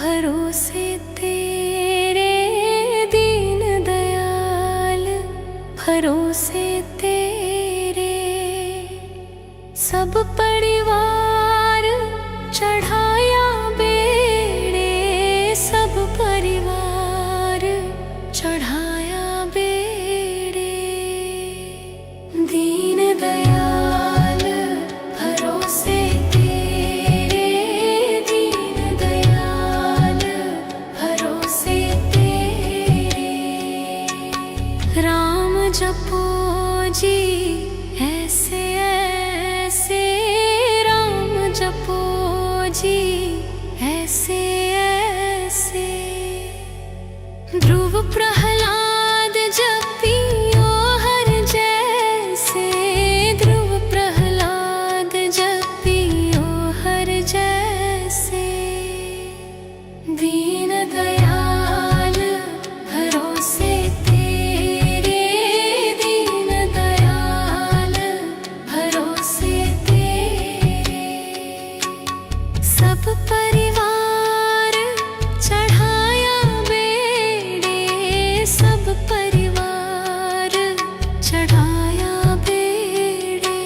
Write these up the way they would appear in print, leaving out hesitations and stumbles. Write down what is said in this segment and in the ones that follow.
भरोसे तेरे दीन दयाल, भरोसे तेरे सब परिवार चढ़ाया बेड़े, सब परिवार चढ़ाया बेड़े। दीन दयाल भरोसे तेरे, दीन दयाल भरोसे तेरे। राम जपो जी ऐसे ऐसे, राम जपो जी ऐसे ऐसे। ध्रुव प्रहलाद जपियो हर जैसे, ध्रुव प्रहलाद जपियो हर जैसे। दीन दयाल भरोसे तेरे, दीन दयाल भरोसे तेरे। सब परिवार चढ़ाया बेड़े, सब परिवार चढ़ाया बेड़े।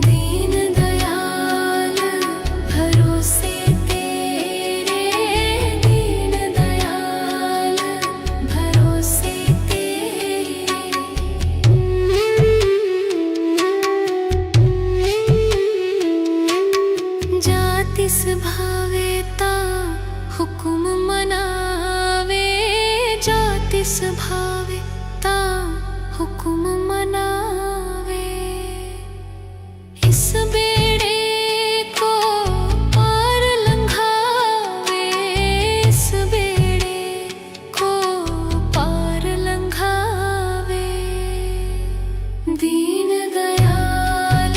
दीन दयाल भरोसे तेरे, दीन दयाल भरोसे तेरे। जातिस भावे ता हुकुम मनावे, जातिस भावे ता हुकुम मनावे। इस बेड़े को पार लंघावे, इस बेड़े को पार लंघावे। दीन दयाल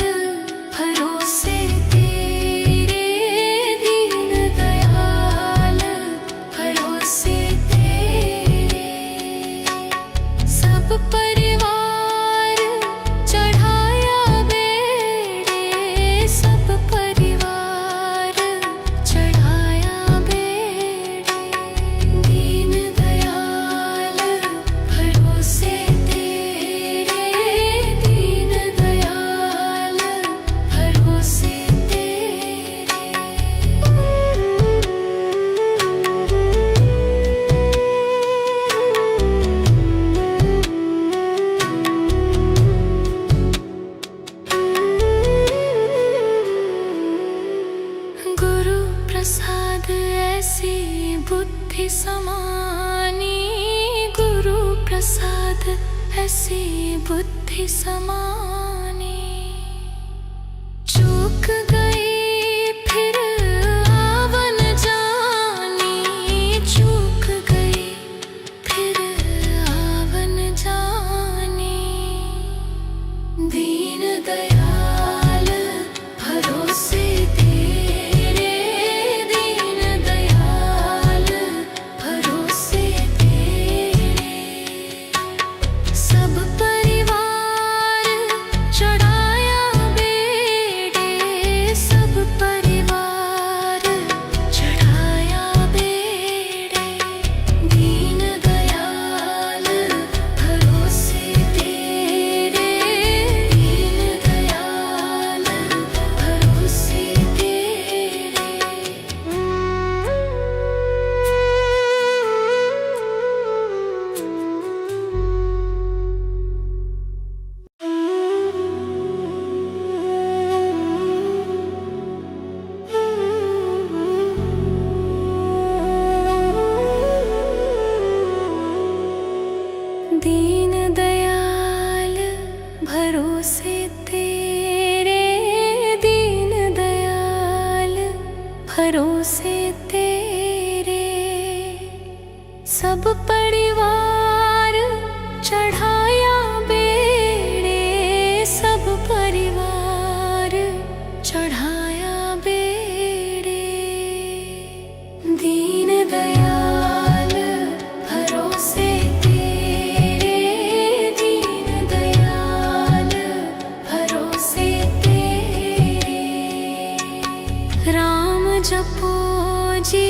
भरोसे तेरे, दीन दयाल भरोसे तेरे। सब परिवार चढ़ाया बेड़े, सब परिवार चढ़ाया बेड़े। दीन दयाल भरोसे तेरे, दीन दयाल भरोसे तेरे। गुरु प्रसाद ऐसी बुद्धि समानी, गुरु प्रसाद ऐसी बुद्धि समानी। चूक गई फिर आवन जानी, चूक गई फिर आवन जानी। दीन दयाल भरोसे तेरे, दीन दयाल भरोसे तेरे। सब परिवार चढ़ाया बेड़े, सब परिवार चढ़ाया बेड़े। दीन दयाल भरोसे तेरे, दीन दयाल भरोसे तेरे। दीन दयाल भरोसे तेरे, दीन दयाल भरोसे तेरे। सब परिवार चढ़ाया बेड़े, सब परिवार चढ़ाया बेड़े। दीन दयाल भरोसे तेरे, दीन दयाल भरोसे तेरे। राम जपो जी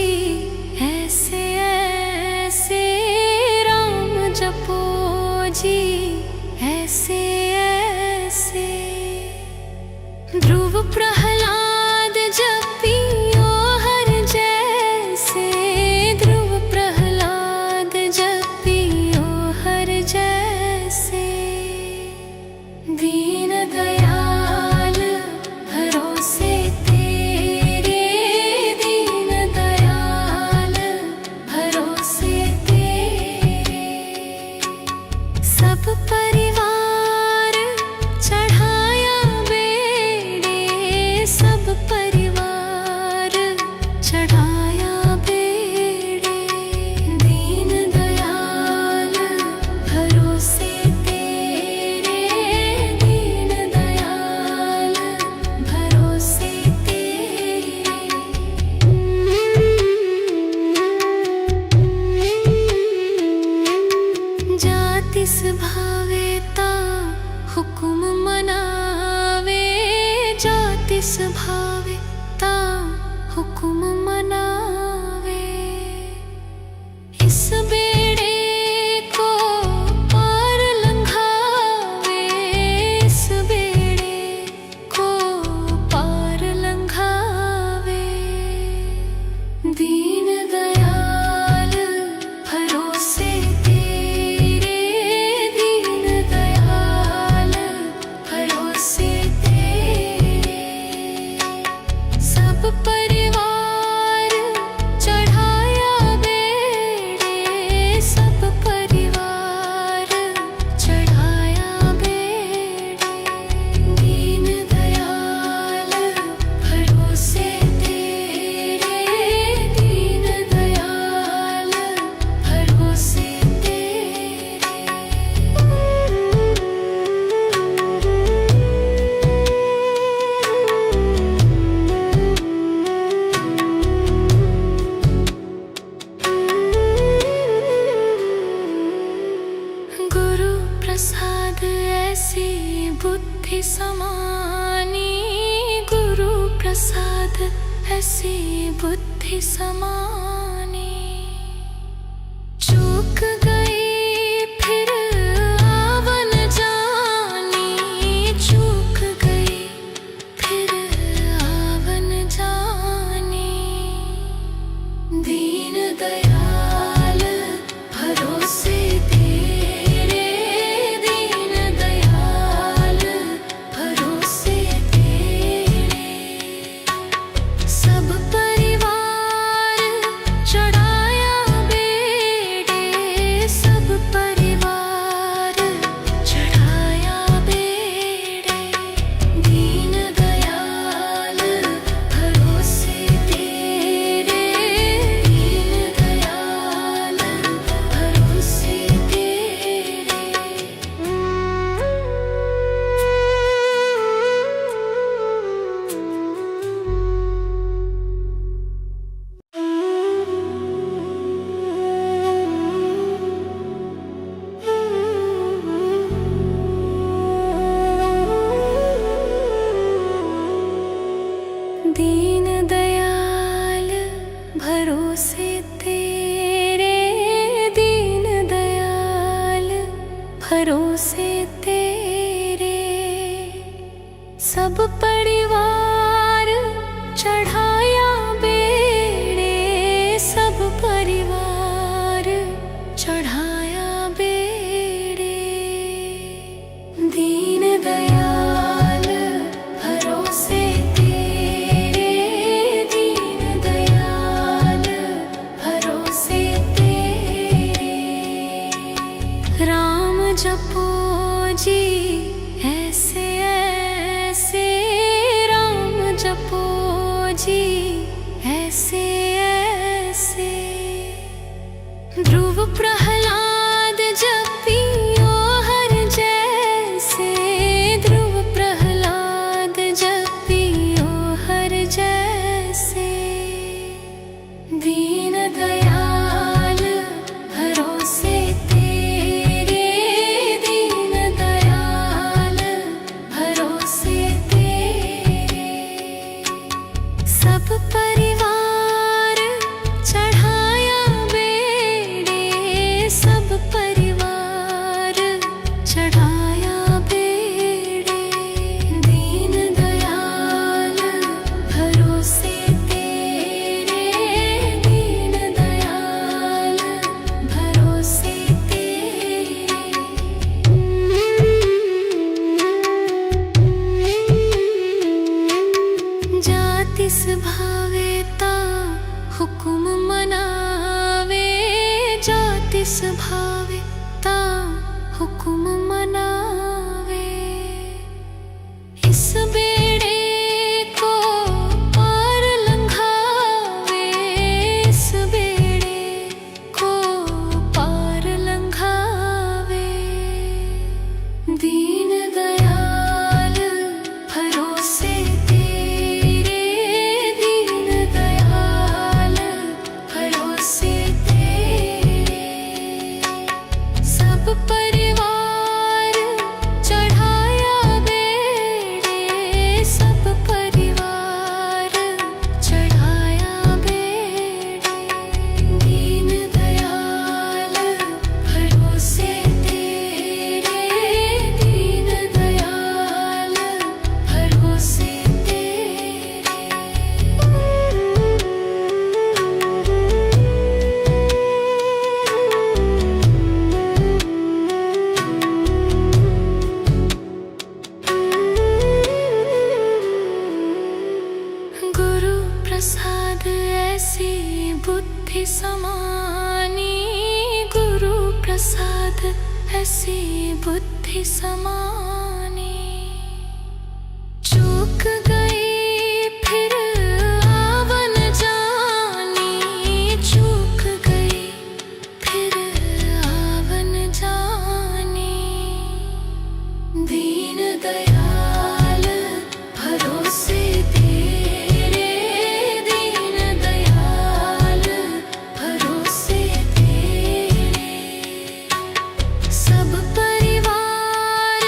बुद्धि समानी, गुरु प्रसाद ऐसी बुद्धि समानी। चूक गई फिर आवन जानी, चूक गई फिर आवन जानी। दीन दयाल भरोसे तेरे, दीन दयाल भरोसे तेरे। सब परिवार चढ़ाया बेड़े, सब परिवार चढ़ाया बेड़े। दीन दयाल भरोसे तेरे, दीन दयाल भरोसे तेरे। दीन दयाल भरोसे तेरे, दीन दयाल भरोसे तेरे। सब परिवार चढ़ाया बेड़े, सब परिवार चढ़ाया बेड़े। दीन दयाल भरोसे तेरे, दीन दयाल भरोसे तेरे। राम जपो जी ऐसे ऐसे, राम जपो जी ऐसे ऐसे। ध्रुव प्रहलाद जपियो हर जैसे, ध्रुव प्रहलाद जपियो हर जैसे। दीन दयाल भरोसे तेरे, दीन दयाल भरोसे तेरे। सब परिवार चढ़ाया बेड़े, सब परिवार चढ़ाया बेड़े। दीन दयाल भरोसे तेरे, दीन दयाल भरोसे तेरे। जातिस भावे ता हुकुम मनावे, जातिस भावे ता हुकुम मनावे। इस बेड़े को पार लंघावे, इस बेड़े को पार लंघावे। दीन दयाल भरोसे तेरे, दीन दयाल भरोसे तेरे। सब परिवार चढ़ाया बेड़े, सब परिवार चढ़ाया बेड़े। दीन दयाल भरोसे तेरे, दीन दयाल भरोसे तेरे। गुरु प्रसाद ऐसी बुद्धि समानी, गुरु प्रसाद ऐसी बुद्धि समानी। चूक गई फिर आवन जानी, चूक गई फिर आवन जानी। दीन दयाल भरोसे तेरे, दीन दयाल भरोसे तेरे। सब परिवार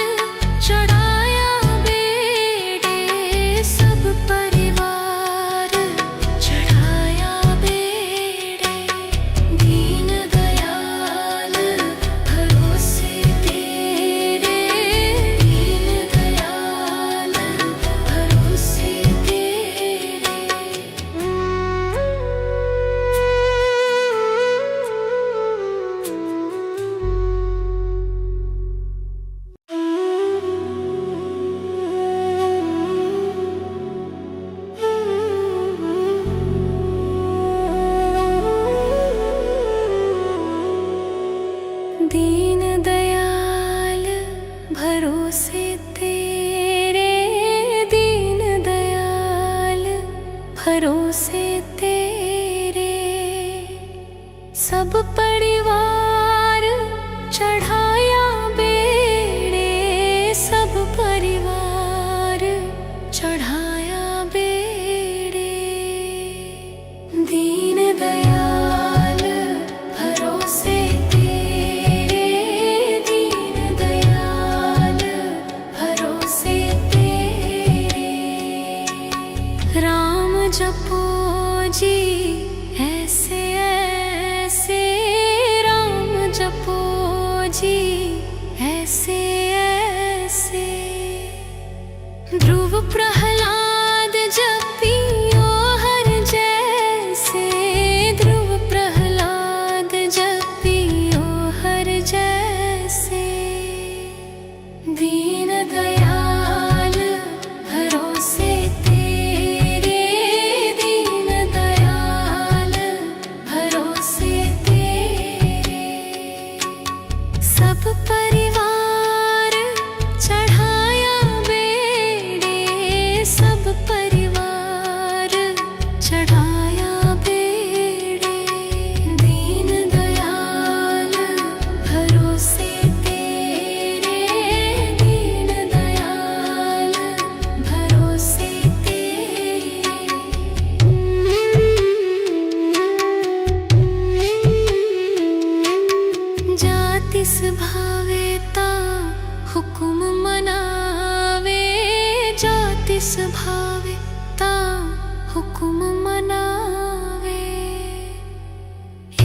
सब परिवार चढ़ाया बेड़े, सब परिवार चढ़ाया बेड़े। दीन दयाल भरोसे तेरे, दीन दयाल भरोसे तेरे। राम जपो जी ऐसे ऐसे, राम जपो जी ऐसे ऐसे। ध्रुव प्रहलाद जपियो हर जैसे, ध्रुव प्रहलाद जपियो हर जैसे। दीन दयाल भरोसे तेरे, दीन दयाल भरोसे तेरे। सब परिवार चढ़ाया बेड़े, सब परिवार चढ़ाया बेड़े। दीन दयाल भरोसे तेरे, दीन दयाल भरोसे तेरे। जातिस भावे ता हुकुम मनावे, जातिस भावे ता हुकुम मनावे।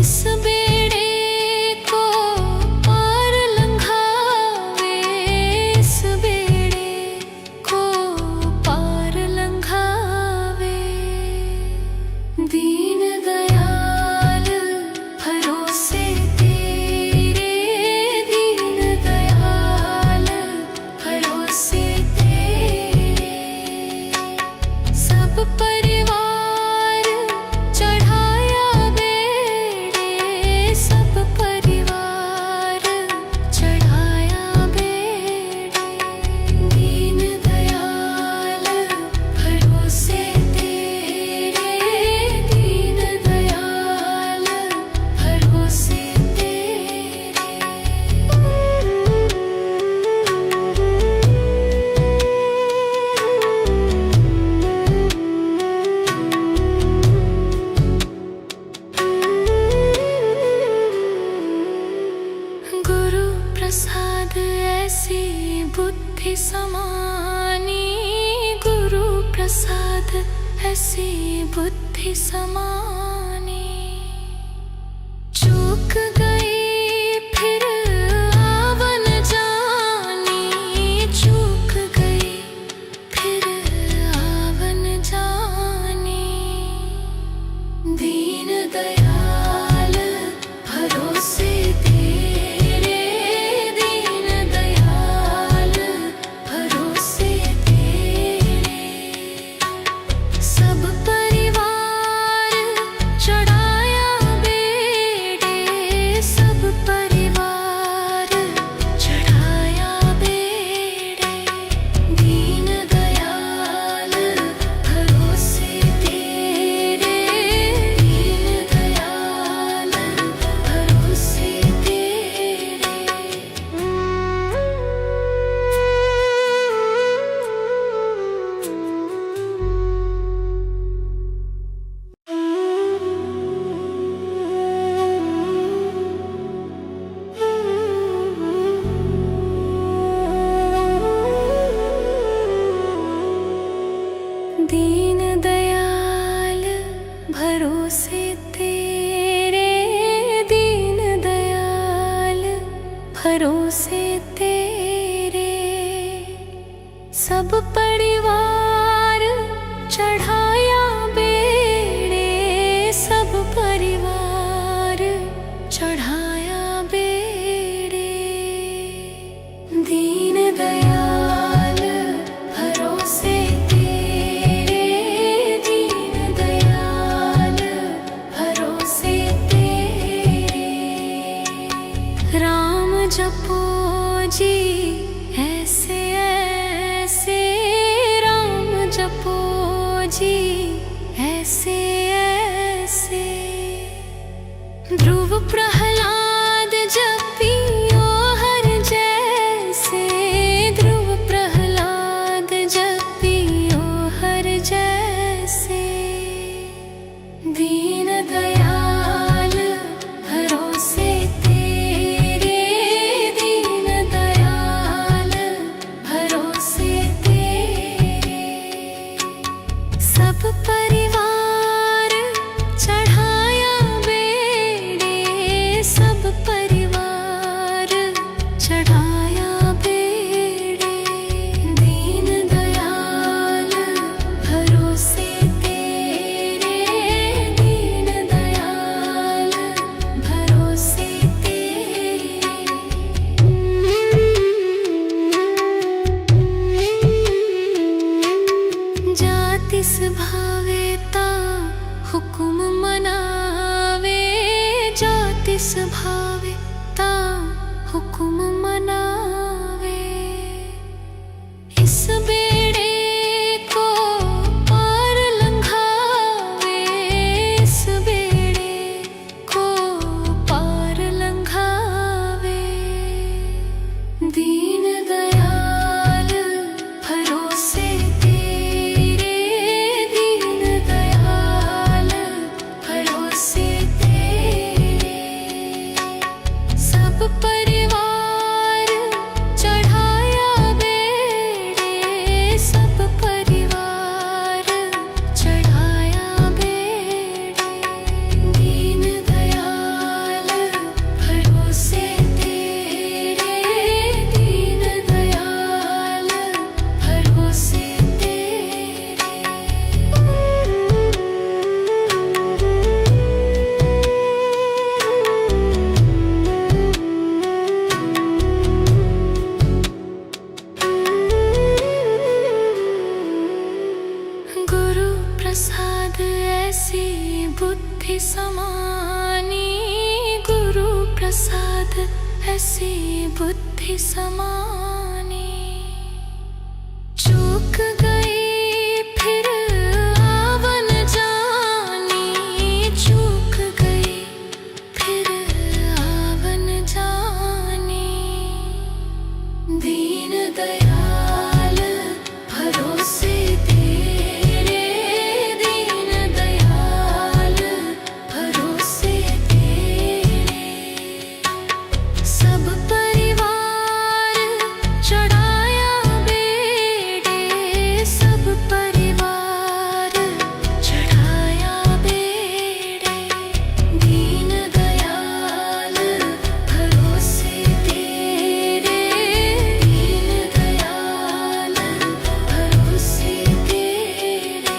इस बेड़े को पार लंघावे, इस बेड़े को पार लंघावे। दीन दयाल भरोसे तेरे, दीन दयाल भरोसे तेरे। सब परिवार चढ़ाया बेड़े, सब परिवार चढ़ाया बेड़े। दीन दयाल भरोसे तेरे, दीन दयाल भरोसे तेरे। गुरु प्रसाद ऐसी बुद्धि समानी, गुरु प्रसाद ऐसी बुद्धि समानी। चूक गई फिर आवन जानी, चूक गई फिर आवन जानी। दीन दयाल भरोसे तेरे, दीन दयाल भरोसे तेरे। सब परिवार चढ़ाया बेड़े, सब परिवार चढ़ाया बेड़े। दीन दयाल भरोसे तेरे, दीन दयाल भरोसे तेरे। दीन दयाल भरोसे तेरे, दीन दयाल भरोसे तेरे। सब परिवार चढ़ाया बेड़े, सब परिवार चढ़ाया बेड़े। दीन दयाल भरोसे तेरे, दीन दयाल भरोसे तेरे। राम जपो जी ऐसे ऐसे, राम जपो जी ऐसे ऐसे। ध्रुव प्रहलाद जपियो हर जैसे, ध्रुव प्रहलाद जपियो हर जैसे। दीन दयाल भरोसे तेरे, दीन दयाल भरोसे तेरे। सब परिवार चढ़ाया बेड़े, सब परिवार चढ़ाया बेड़े। दीन दयाल भरोसे तेरे, दीन दयाल भरोसे तेरे। जातिस भावे ता हुकुम मनावे, जातिस भावे ता हुकुम मनावे। इस बेड़े को पार लंघावे, इस बेड़े को पार लंघावे। दीन दयाल भरोसे तेरे, दीन दयाल भरोसे तेरे। सब परिवार चढ़ाया बेड़े, सब परिवार चढ़ाया बेड़े। दीन दयाल भरोसे तेरे, दीन दयाल भरोसे तेरे। गुरु प्रसाद ऐसी बुद्धि समानी, गुरु प्रसाद ऐसी बुद्धि समानी। चूक गई फिर आवन जानी, चूक गई फिर आवन जानी। दीन दयाल भरोसे तेरे, दीन दयाल भरोसे तेरे। सब परिवार चढ़ाया बेड़े, सब परिवार चढ़ाया बेड़े। दीन दयाल भरोसे तेरे, दीन दयाल भरोसे तेरे।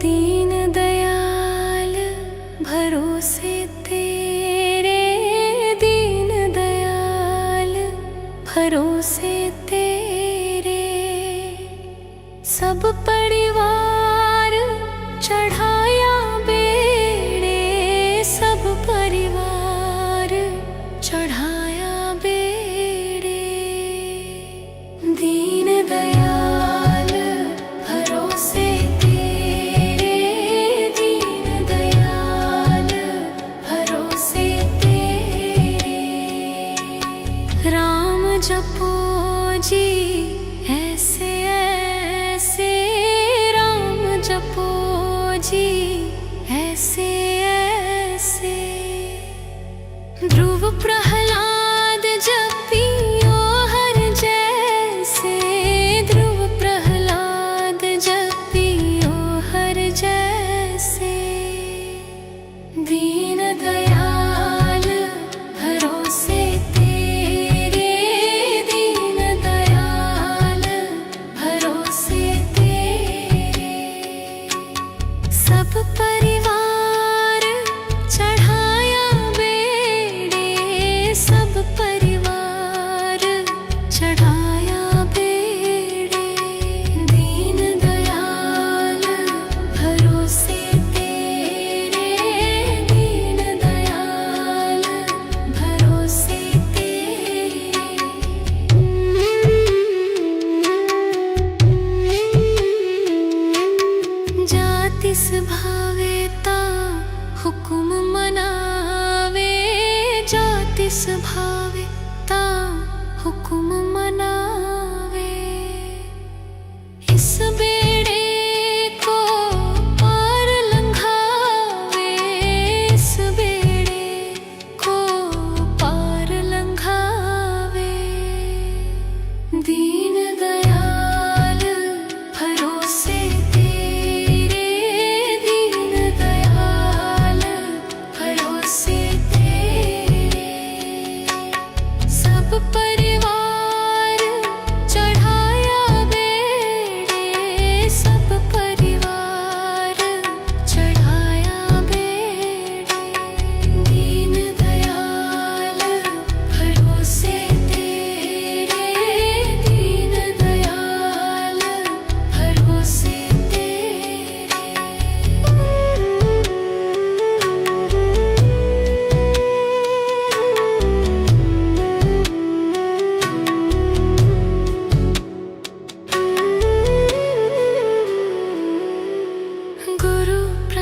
दीन दयाल भरोसे तेरे, दीन दयाल भरोसे तेरे। सब परिवार चढ़ाया बेड़े, सब परिवार चढ़ाया बेड़े। दीन दयाल भरोसे तेरे, दीन दयाल भरोसे तेरे। राम जपो जी ऐसे ऐसे, राम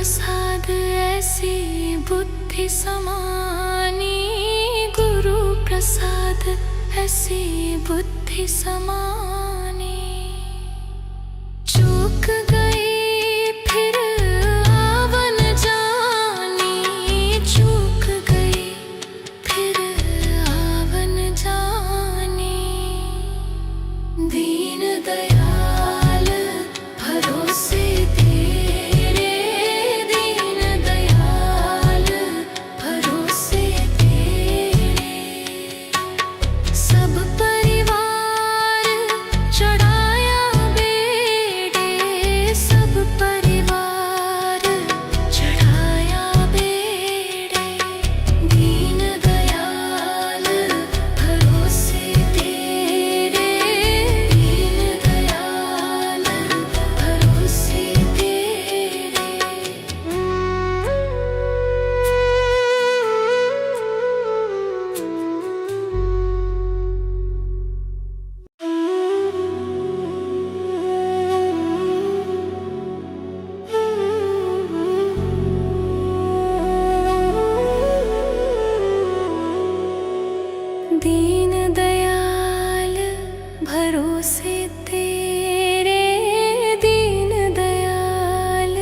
प्रसाद ऐसी बुद्धि समानी, गुरु प्रसाद ऐसी बुद्धि समानी। चूक गई फिर आवन जानी, चूक गई फिर आवन जानी। दीन दयाल भरोसे तेरे, दीन दयाल भरोसे तेरे। सब परिवार चढ़ाया बेड़े, सब परिवार चढ़ाया बेड़े। दीन दयाल भरोसे तेरे, दीन दयाल भरोसे तेरे। दीन दयाल भरोसे तेरे, दीन दयाल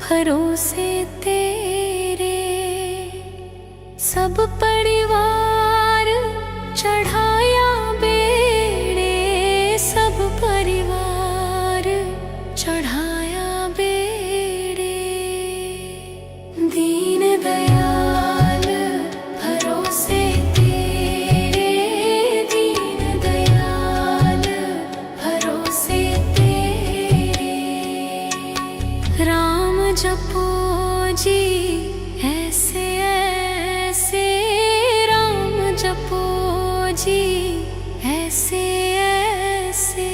भरोसे तेरे। सब परिवार चढ़ाया बेड़े, सब परिवार चढ़ाया बेड़े। दीन दयाल भरोसे तेरे, दीन दयाल भरोसे तेरे। राम जपो जी ऐसे ऐसे, राम जपो जी ऐसे ऐसे।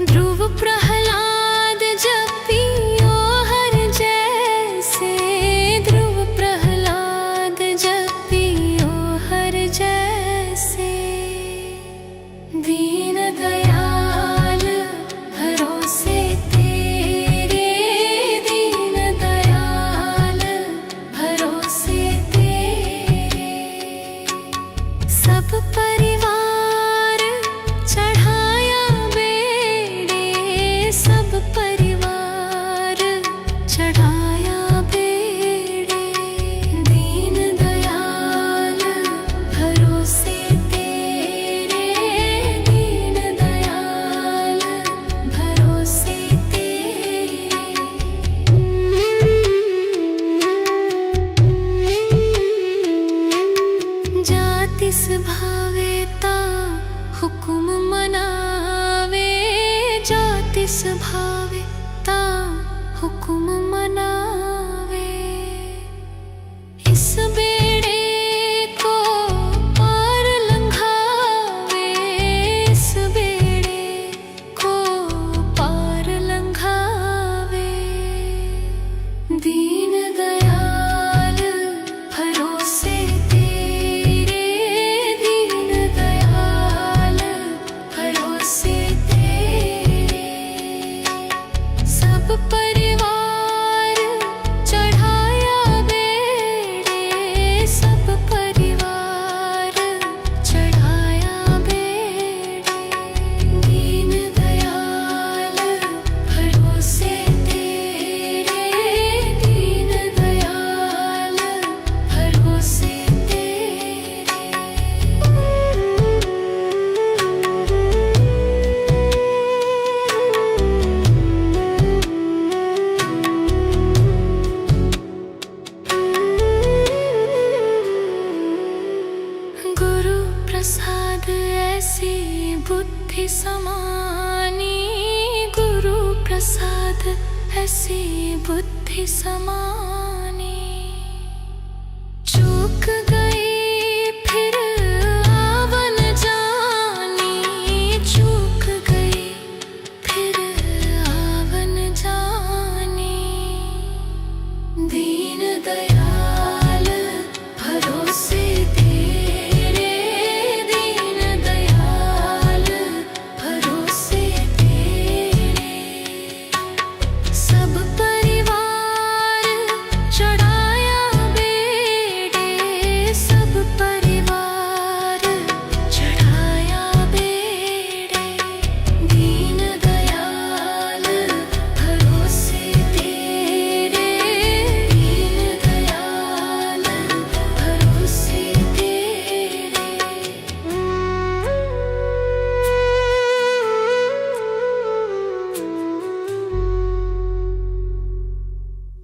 ध्रुव प्रहलाद जपियो हर जैसे, ध्रुव प्रहलाद जपियो हर जैसे। दीन दयाल भरोसे तेरे, दीन दयाल भरोसे तेरे। सब परिवार चढ़ाया बेड़े, सब परिवार चढ़ाया बेड़े। दीन दयाल भरोसे तेरे, दीन दयाल भरोसे तेरे। जातिस भावे ता हुकुम मनावे, जातिस भावे ता हुकुम मनावे। इस बेड़े को पार लंघावे, इस बेड़े को पार लंघावे। दीन दयाल भरोसे तेरे, दीन दयाल भरोसे तेरे। सब परिवार चढ़ाया बेड़े, सब परिवार चढ़ाया बेड़े। दीन दयाल भरोसे तेरे, दीन दयाल भरोसे तेरे। गुरु प्रसाद ऐसी बुद्धि समानी, गुरु प्रसाद ऐसी बुद्धि समानी।